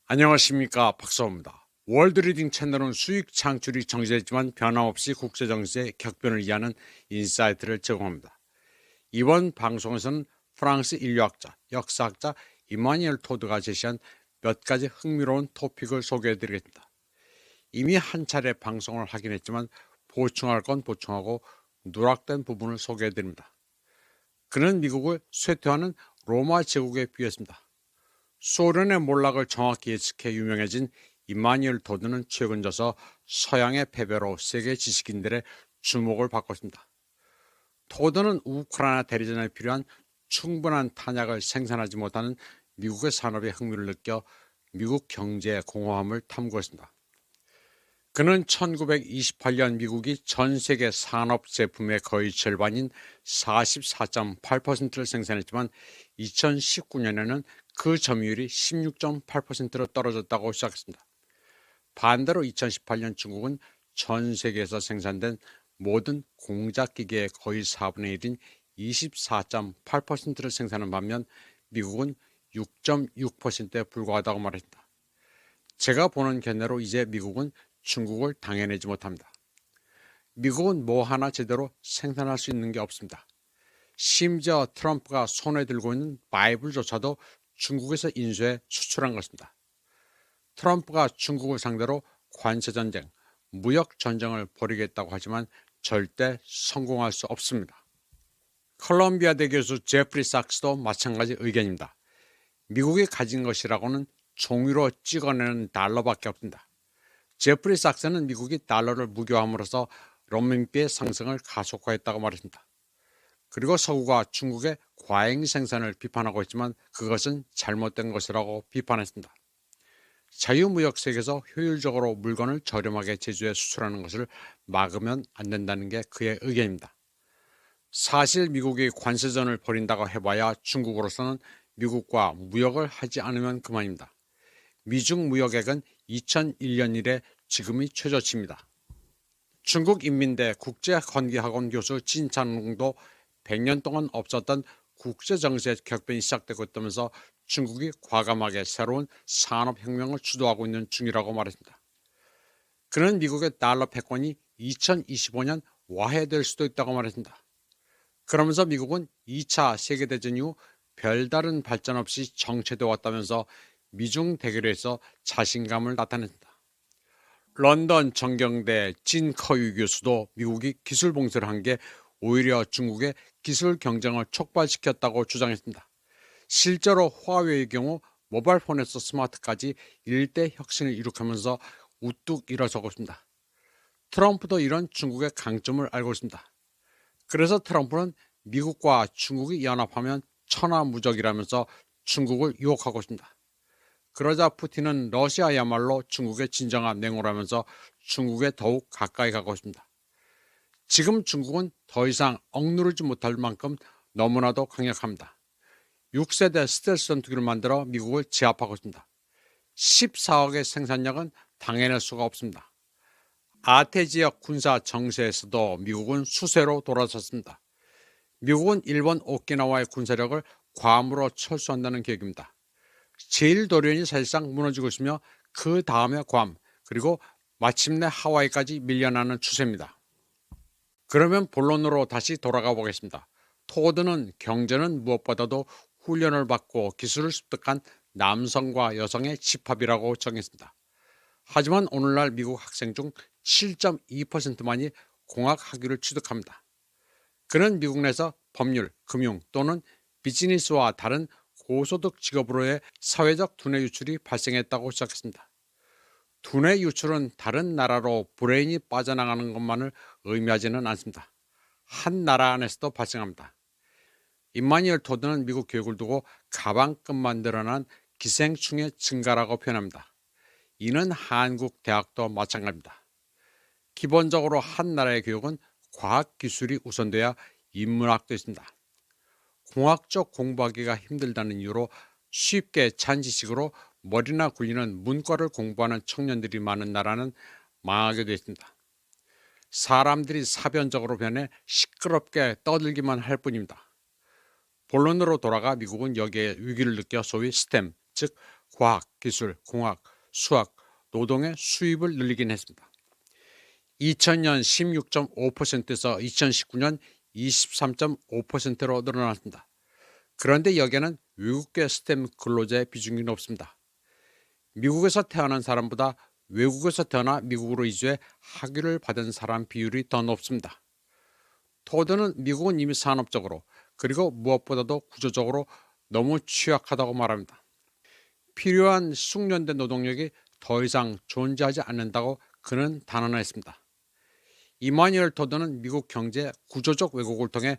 안녕하십니까, 박사호입니다. 월드리딩 채널은 수익 창출이 정제했지만 변함없이 국제 정세의 격변을 이해하는 인사이트를 제공합니다. 이번 방송에서는 프랑스 인류학자, 역사학자 이마니엘 토드가 제시한 몇 가지 흥미로운 토픽을 소개해드리겠습니다. 이미 한 차례 방송을 하긴 했지만 보충할 건 보충하고 누락된 부분을 소개해드립니다. 그는 미국을 쇠퇴하는 로마 제국에 비유했습니다. 소련의 몰락을 정확히 예측해 유명해진 이마니엘 토드는 최근 져서 서양의 패배로 세계 지식인들의 주목을 받고 있습니다. 토드는 우크라이나 대리전에 필요한 충분한 탄약을 생산하지 못하는 미국의 산업에 흥미를 느껴 미국 경제의 공허함을 탐구했습니다. 그는 1928년 미국이 전 세계 산업 제품의 거의 절반인 44.8%를 생산했지만 2019년에는 그 점유율이 16.8%로 떨어졌다고 시작했습니다. 반대로 2018년 중국은 전 세계에서 생산된 모든 공작기계의 거의 4분의 1인 24.8%를 생산한 반면 미국은 6.6%에 불과하다고 말했습니다. 제가 보는 견해로 이제 미국은 중국을 당해내지 못합니다. 미국은 뭐 하나 제대로 생산할 수 있는 게 없습니다. 심지어 트럼프가 손에 들고 있는 바이블조차도 중국에서 인수해 수출한 것입니다. 트럼프가 중국을 상대로 관세전쟁, 무역전쟁을 벌이겠다고 하지만 절대 성공할 수 없습니다. 컬럼비아대 교수 제프리 sak스도 마찬가지 의견입니다. 미국이 가진 것이라고는 종이로 찍어내는 달러밖에 없습니다. 제프리 sak스는 미국이 달러를 무교함으로써 renminbi의 상승을 가속화했다고 말했습니다. 그리고 서구가 중국의 과잉 생산을 비판하고 있지만 그것은 잘못된 것이라고 비판했습니다. 자유무역 세계에서 효율적으로 물건을 저렴하게 제조해 수출하는 것을 막으면 안 된다는 게 그의 의견입니다. 사실 미국이 관세전을 벌인다고 해봐야 중국으로서는 미국과 무역을 하지 않으면 그만입니다. 미중 무역액은 2001년 이래 지금이 최저치입니다. 중국인민대 국제관계학원 교수 진찬웅도 100년 동안 없었던 국제정세 격변이 시작되고 있다면서 중국이 과감하게 새로운 산업혁명을 주도하고 있는 중이라고 말했습니다. 그는 미국의 달러 패권이 2025년 와해될 수도 있다고 말했습니다. 그러면서 미국은 2차 세계대전 이후 별다른 발전 없이 정체되어 왔다면서 미중 대결에서 자신감을 나타냈습니다. 런던 정경대 진커유 교수도 미국이 기술 봉쇄를 한 게 오히려 중국의 기술 경쟁을 촉발시켰다고 주장했습니다. 실제로 화웨이의 경우 모바일폰에서 스마트까지 일대 혁신을 이룩하면서 우뚝 일어서고 있습니다. 트럼프도 이런 중국의 강점을 알고 있습니다. 그래서 트럼프는 미국과 중국이 연합하면 천하무적이라면서 중국을 유혹하고 있습니다. 그러자 푸틴은 러시아야말로 중국의 진정한 냉오라면서 중국에 더욱 가까이 가고 있습니다. 지금 중국은 더 이상 억누르지 못할 만큼 너무나도 강력합니다. 6세대 스텔스 전투기를 만들어 미국을 제압하고 있습니다. 14억의 생산량은 당해낼 수가 없습니다. 아태 지역 군사 정세에서도 미국은 수세로 돌아섰습니다. 미국은 일본 오키나와의 군사력을 괌으로 철수한다는 계획입니다. 제1도련이 사실상 무너지고 있으며 그 다음에 괌, 그리고 마침내 하와이까지 밀려나는 추세입니다. 그러면 본론으로 다시 돌아가 보겠습니다. 토드는 경제는 무엇보다도 훈련을 받고 기술을 습득한 남성과 여성의 집합이라고 정했습니다. 하지만 오늘날 미국 학생 중 7.2%만이 공학 학위를 취득합니다. 그는 미국 내에서 법률, 금융 또는 비즈니스와 다른 고소득 직업으로의 사회적 두뇌 유출이 발생했다고 시작했습니다. 두뇌 유출은 다른 나라로 브레인이 빠져나가는 것만을 의미하지는 않습니다. 한 나라 안에서도 발생합니다. 임마니엘 토드는 미국 교육을 두고 가방끈만 늘어난 기생충의 증가라고 표현합니다. 이는 한국 대학도 마찬가지입니다. 기본적으로 한 나라의 교육은 과학기술이 우선돼야 인문학도 있습니다. 공학적 공부하기가 힘들다는 이유로 쉽게 잔지식으로 머리나 굴리는 문과를 공부하는 청년들이 많은 나라는 망하게 됐습니다. 사람들이 사변적으로 변해 시끄럽게 떠들기만 할 뿐입니다. 본론으로 돌아가 미국은 여기에 위기를 느껴 소위 스템, 즉 과학, 기술, 공학, 수학, 노동의 수입을 늘리긴 했습니다. 2000년 16.5%에서 2019년 23.5%로 늘어났습니다. 그런데 여기에는 외국계 스템 근로자의 비중이 높습니다. 미국에서 태어난 사람보다 외국에서 태어나 미국으로 이주해 학위를 받은 사람 비율이 더 높습니다. 토드는 미국은 이미 산업적으로 그리고 무엇보다도 구조적으로 너무 취약하다고 말합니다. 필요한 숙련된 노동력이 더 이상 존재하지 않는다고 그는 단언했습니다. 이마니엘 토드는 미국 경제 구조적 왜곡을 통해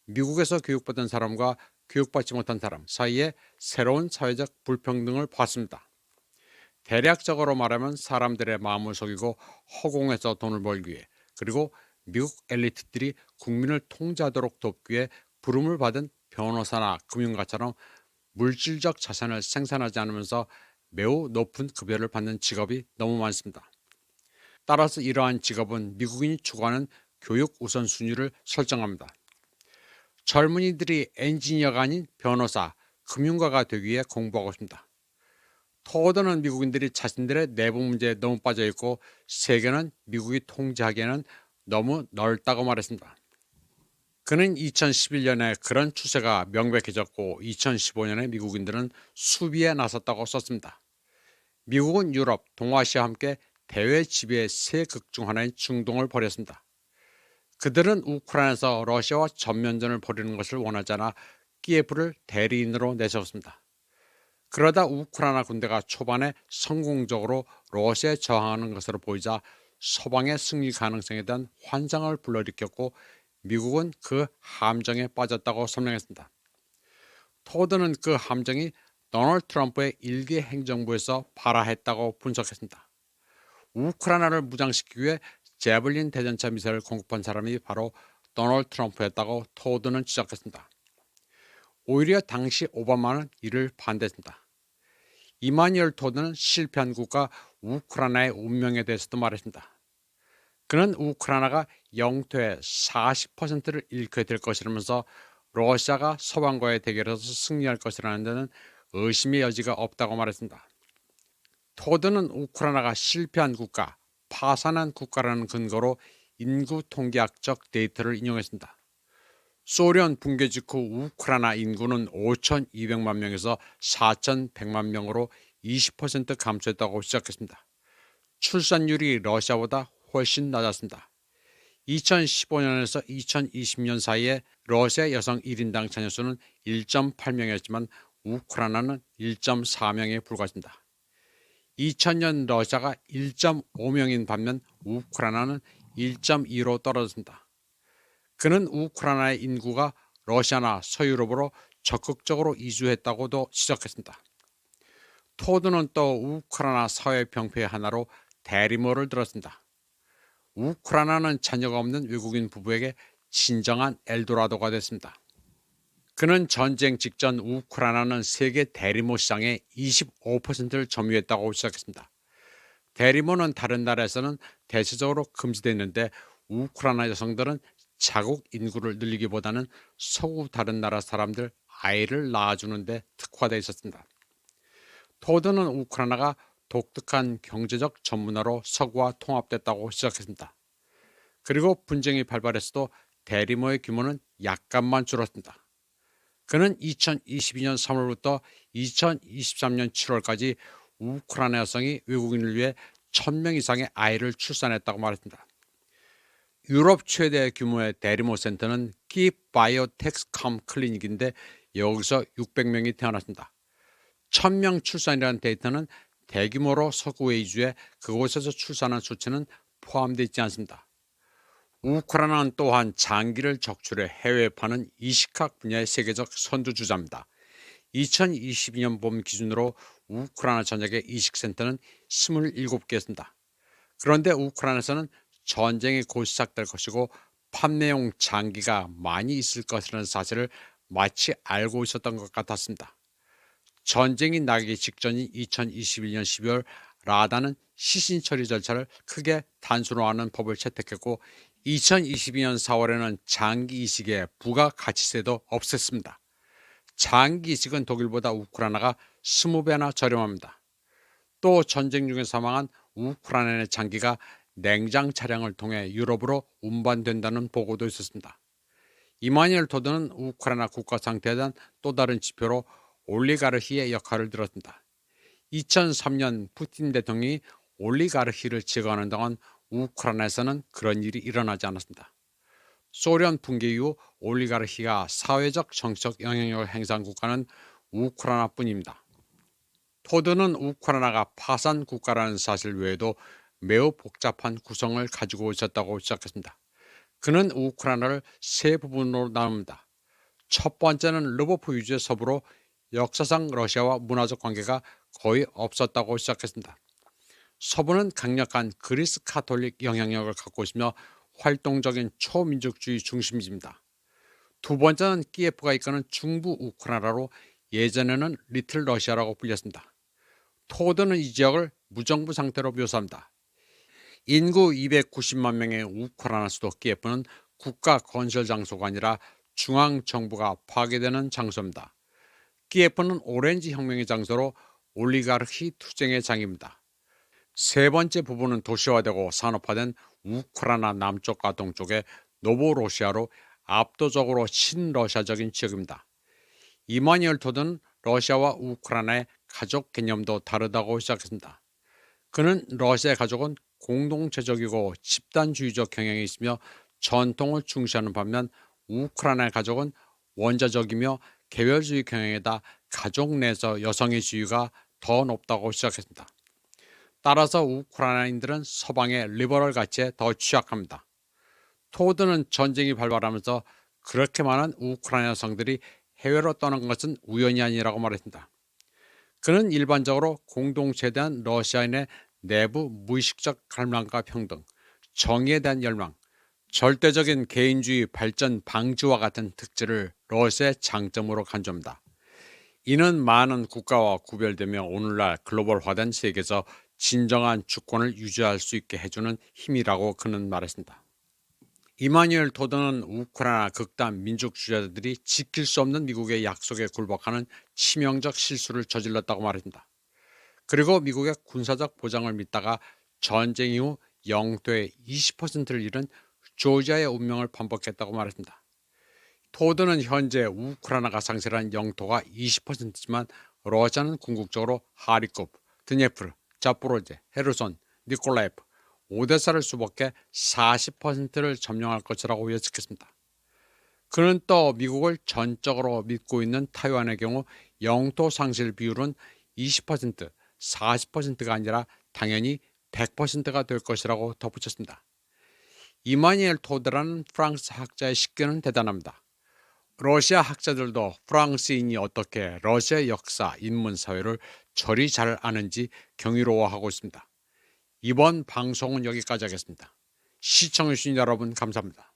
미국에서 교육받은 사람과 교육받지 못한 사람 사이에 새로운 사회적 불평등을 봤습니다. 대략적으로 말하면 사람들의 마음을 속이고 허공에서 돈을 벌기 위해 그리고 미국 엘리트들이 국민을 통제하도록 돕기 위해 부름을 받은 변호사나 금융가처럼 물질적 자산을 생산하지 않으면서 매우 높은 급여를 받는 직업이 너무 많습니다. 따라서 이러한 직업은 미국인이 추구하는 교육 우선순위를 설정합니다. 젊은이들이 엔지니어가 아닌 변호사, 금융가가 되기 위해 공부하고 있습니다. 토드는 미국인들이 자신들의 내부 문제에 너무 빠져있고 세계는 미국이 통제하기에는 너무 넓다고 말했습니다. 그는 2011년에 그런 추세가 명백해졌고 2015년에 미국인들은 수비에 나섰다고 썼습니다. 미국은 유럽, 동아시아와 함께 대외 지배의 세 극 중 하나인 중동을 벌였습니다. 그들은 우크라이나에서 러시아와 전면전을 벌이는 것을 원하지 않아 키예프를 대리인으로 내세웠습니다. 그러다 우크라이나 군대가 초반에 성공적으로 러시아에 저항하는 것으로 보이자 서방의 승리 가능성에 대한 환상을 불러일으켰고 미국은 그 함정에 빠졌다고 설명했습니다. 토드는 그 함정이 도널드 트럼프의 일개 행정부에서 발화했다고 분석했습니다. 우크라이나를 무장시키기 위해 제블린 대전차 미사일을 공급한 사람이 바로 도널드 트럼프였다고 토드는 지적했습니다. 오히려 당시 오바마는 이를 반대했습니다. 이마니엘 토드는 실패한 국가 우크라이나의 운명에 대해서도 말했습니다. 그는 우크라이나가 영토의 40%를 잃게 될 것이라면서 러시아가 서방과의 대결에서 승리할 것이라는 데는 의심의 여지가 없다고 말했습니다. 토드는 우크라이나가 실패한 국가, 파산한 국가라는 근거로 인구 통계학적 데이터를 인용했습니다. 소련 붕괴 직후 우크라이나 인구는 5,200만 명에서 4,100만 명으로 20% 감소했다고 시작했습니다. 출산율이 러시아보다 훨씬 낮았습니다. 2015년에서 2020년 사이에 러시아 여성 1인당 자녀수는 1.8명이었지만 우크라이나는 1.4명에 불과했습니다. 2000년 러시아가 1.5명인 반면 우크라이나는 1.2로 떨어졌습니다. 그는 우크라이나의 인구가 러시아나 서유럽으로 적극적으로 이주했다고도 지적했습니다. 토드는 또 우크라이나 사회 병폐의 하나로 대리모를 들었습니다. 우크라이나는 자녀가 없는 외국인 부부에게 진정한 엘도라도가 됐습니다. 그는 전쟁 직전 우크라이나는 세계 대리모 시장의 25%를 점유했다고 시작했습니다. 대리모는 다른 나라에서는 대체적으로 금지되어 있는데 우크라이나 여성들은 자국 인구를 늘리기보다는 서구 다른 나라 사람들 아이를 낳아주는 데 특화되어 있었습니다. 토드는 우크라이나가 독특한 경제적 전문화로 서구와 통합됐다고 시작했습니다. 그리고 분쟁이 발발했어도 대리모의 규모는 약간만 줄었습니다. 그는 2022년 3월부터 2023년 7월까지 우크라이나 여성이 외국인을 위해 1,000명 이상의 아이를 출산했다고 말했습니다. 유럽 최대 규모의 대리모 센터는 키바이오텍스컴 클리닉인데 여기서 600명이 태어났습니다. 1,000명 출산이라는 데이터는 대규모로 서구에 이주해 그곳에서 출산한 수치는 포함되어 있지 않습니다. 우크라이나는 또한 장기를 적출해 해외에 파는 이식학 분야의 세계적 선두주자입니다. 2022년 봄 기준으로 우크라이나 전역의 이식센터는 27개였습니다. 그런데 우크라이나에서는 전쟁이 곧 시작될 것이고 판매용 장기가 많이 있을 것이라는 사실을 마치 알고 있었던 것 같았습니다. 전쟁이 나기 직전인 2021년 12월 라다는 시신 처리 절차를 크게 단순화하는 법을 채택했고 2022년 4월에는 장기 이식의 부가가치세도 없앴습니다. 장기식은 독일보다 우크라이나가 20배나 저렴합니다. 또 전쟁 중에 사망한 우크라이나의 장기가 냉장 차량을 통해 유럽으로 운반된다는 보고도 있었습니다. 이마니엘 토드는 우크라이나 국가 상태에 대한 또 다른 지표로 올리가르히의 역할을 들었습니다. 2003년 푸틴 대통령이 올리가르히를 제거하는 동안 우크라이나에서는 그런 일이 일어나지 않았습니다. 소련 붕괴 이후 올리가르히가 사회적 정치적 영향력을 행사한 국가는 우크라이나뿐입니다. 토드는 우크라이나가 파산 국가라는 사실 외에도 매우 복잡한 구성을 가지고 있었다고 시작했습니다. 그는 우크라이나를 세 부분으로 나눕니다. 첫 번째는 르보프 유지의 서부로 역사상 러시아와 문화적 관계가 거의 없었다고 시작했습니다. 서부는 강력한 그리스 카톨릭 영향력을 갖고 있으며 활동적인 초민족주의 중심지입니다. 두 번째는 키예프가 이끄는 중부 우크라이나로 예전에는 리틀 러시아라고 불렸습니다. 토드는 이 지역을 무정부 상태로 묘사합니다. 인구 290만 명의 우크라이나 수도 키예프는 국가 건설 장소가 아니라 중앙 정부가 파괴되는 장소입니다. 키예프는 오렌지 혁명의 장소로 올리가르히 투쟁의 장입니다. 세 번째 부분은 도시화되고 산업화된 우크라이나 남쪽과 동쪽의 노보로시아로 압도적으로 친러시아적인 지역입니다. 이마니엘 토드는 러시아와 우크라이나의 가족 개념도 다르다고 시작했습니다. 그는 러시아의 가족은 공동체적이고 집단주의적 경향이 있으며 전통을 중시하는 반면 우크라이나의 가족은 원자적이며 개별주의 경향에다 가족 내에서 여성의 지위가 더 높다고 시작했습니다. 따라서 우크라이나인들은 서방의 리버럴 가치에 더 취약합니다. 토드는 전쟁이 발발하면서 그렇게 많은 우크라이나 여성들이 해외로 떠난 것은 우연이 아니라고 말했습니다. 그는 일반적으로 공동체에 대한 러시아인의 내부 무의식적 갈망과 평등, 정의에 대한 열망, 절대적인 개인주의 발전 방지와 같은 특질을 러시아의 장점으로 간주합니다. 이는 많은 국가와 구별되며 오늘날 글로벌화된 세계에서 진정한 주권을 유지할 수 있게 해주는 힘이라고 그는 말했습니다. 이마뉴엘 토드는 우크라이나 극단 민족주의자들이 지킬 수 없는 미국의 약속에 굴복하는 치명적 실수를 저질렀다고 말했습니다. 그리고 미국의 군사적 보장을 믿다가 전쟁 이후 영토의 20%를 잃은 조지아의 운명을 반복했다고 말했습니다. 토드는 현재 우크라이나가 상실한 영토가 20%지만 러시아는 궁극적으로 하리콥, 드니에프르, 자포로제, 헤르손, 니콜라예프, 오데사를 수복해 40%를 점령할 것이라고 예측했습니다. 그는 또 미국을 전적으로 믿고 있는 타이완의 경우 영토 상실 비율은 20%, 40%가 아니라 당연히 100%가 될 것이라고 덧붙였습니다. 이마니엘 토드라는 프랑스 학자의 식견은 대단합니다. 러시아 학자들도 프랑스인이 어떻게 러시아 역사, 인문, 사회를 저리 잘 아는지 경이로워하고 있습니다. 이번 방송은 여기까지 하겠습니다. 시청해주신 여러분 감사합니다.